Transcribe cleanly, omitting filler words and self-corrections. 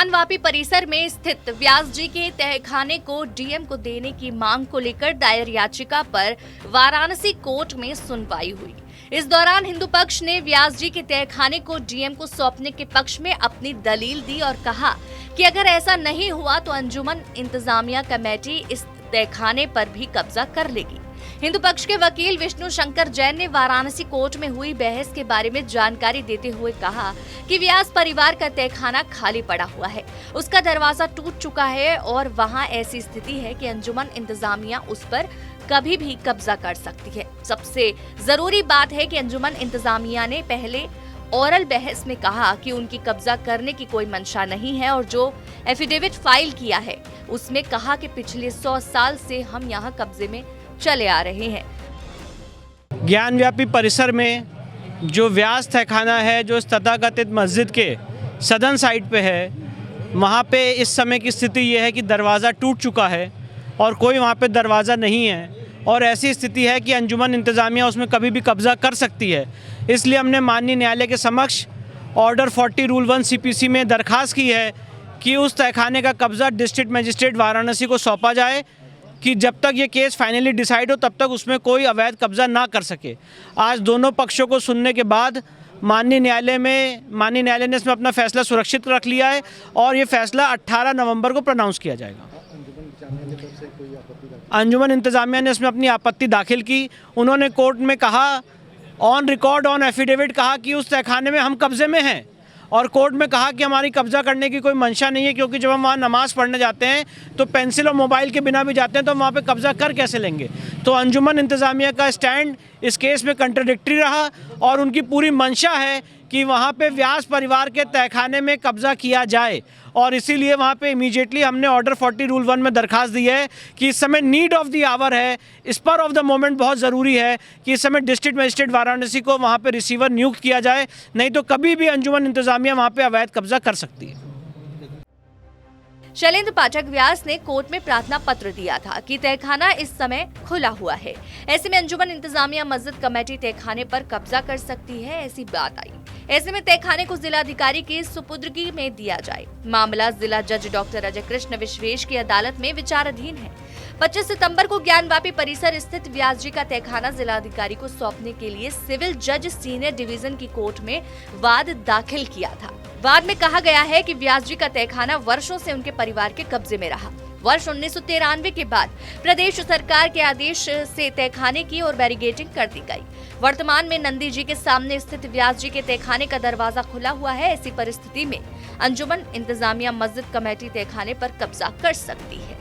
ज्ञानवापी परिसर में स्थित व्यास जी के तहखाने को डीएम को देने की मांग को लेकर दायर याचिका पर वाराणसी कोर्ट में सुनवाई हुई। इस दौरान हिंदू पक्ष ने व्यास जी के तहखाने को डीएम को सौंपने के पक्ष में अपनी दलील दी और कहा कि अगर ऐसा नहीं हुआ तो अंजुमन इंतजामिया कमेटी इस तहखाने पर भी कब्जा कर लेगी। हिंदू पक्ष के वकील विष्णु शंकर जैन ने वाराणसी कोर्ट में हुई बहस के बारे में जानकारी देते हुए कहा कि व्यास परिवार का तहखाना खाली पड़ा हुआ है, उसका दरवाजा टूट चुका है और वहां ऐसी स्थिति है कि अंजुमन इंतजामिया उस पर कभी भी कब्जा कर सकती है। सबसे जरूरी बात है कि अंजुमन इंतजामिया ने पहले ओरल बहस में कहा कि उनकी कब्जा करने की कोई मंशा नहीं है और जो एफिडेविट फाइल किया है उसमें कहा कि पिछले 100 साल से हम यहाँ कब्जे में चले आ रहे हैं। ज्ञानव्यापी परिसर में जो व्यास तहखाना है, जो तथाकथित मस्जिद के सदन साइड पे है, वहाँ पे इस समय की स्थिति ये है कि दरवाज़ा टूट चुका है और कोई वहाँ पे दरवाज़ा नहीं है और ऐसी स्थिति है कि अंजुमन इंतज़ामिया उसमें कभी भी कब्ज़ा कर सकती है। इसलिए हमने माननीय न्यायालय के समक्ष ऑर्डर 40 रूल 1 CPC में दरख्वास्त की है कि उस तहखाने का कब्ज़ा डिस्ट्रिक्ट मजिस्ट्रेट वाराणसी को सौंपा जाए कि जब तक ये केस फाइनली डिसाइड हो तब तक उसमें कोई अवैध कब्जा ना कर सके। आज दोनों पक्षों को सुनने के बाद माननीय न्यायालय ने इसमें अपना फैसला सुरक्षित रख लिया है और ये फैसला 18 नवंबर को प्रोनाउंस किया जाएगा। अंजुमन इंतजामिया ने इसमें अपनी आपत्ति दाखिल की। उन्होंने कोर्ट में कहा, ऑन रिकॉर्ड ऑन एफिडेविट कहा कि उस तहखाने में हम कब्जे में हैं और कोर्ट में कहा कि हमारी कब्जा करने की कोई मंशा नहीं है, क्योंकि जब हम वहाँ नमाज़ पढ़ने जाते हैं तो पेंसिल और मोबाइल के बिना भी जाते हैं तो हम वहाँ पे कब्जा कर कैसे लेंगे। तो अंजुमन इंतज़ामिया का स्टैंड इस केस में कंट्राडिक्टरी रहा और उनकी पूरी मंशा है कि वहाँ पे व्यास परिवार के तहखाने में कब्जा किया जाए और इसीलिए वहाँ पे इमीडिएटली हमने ऑर्डर 40 रूल 1 में दरख्वास्त दी है कि इस समय नीड ऑफ द आवर है, स्पर ऑफ द मोमेंट बहुत ज़रूरी है कि इस समय डिस्ट्रिक्ट मजिस्ट्रेट वाराणसी को वहाँ पे रिसीवर नियुक्त किया जाए, नहीं तो कभी भी अंजुमन इंतज़ामिया वहाँ पे अवैध कब्जा कर सकती है। शैलेंद्र पाठक व्यास ने कोर्ट में प्रार्थना पत्र दिया था कि तहखाना इस समय खुला हुआ है, ऐसे में अंजुमन इंतजामिया मस्जिद कमेटी तहखाने पर कब्जा कर सकती है, ऐसी बात आई। ऐसे में तहखाने को जिलाधिकारी की सुपुर्दगी में दिया जाए। मामला जिला जज डॉक्टर अजय कृष्ण विश्वेश की अदालत में विचाराधीन है। 25 सितंबर को ज्ञानवापी परिसर स्थित व्यास जी का तहखाना जिलाधिकारी को सौंपने के लिए सिविल जज सीनियर डिवीजन की कोर्ट में वाद दाखिल किया था। वाद में कहा गया है कि व्यास जी का तहखाना वर्षों से उनके परिवार के कब्जे में रहा। वर्ष 1993 के बाद प्रदेश सरकार के आदेश से तहखाने की और बैरिगेटिंग कर दी गई। वर्तमान में नंदी जी के सामने स्थित व्यास जी के तहखाने का दरवाजा खुला हुआ है। ऐसी परिस्थिति में अंजुमन इंतजामिया मस्जिद कमेटी तहखाने पर कब्जा कर सकती है।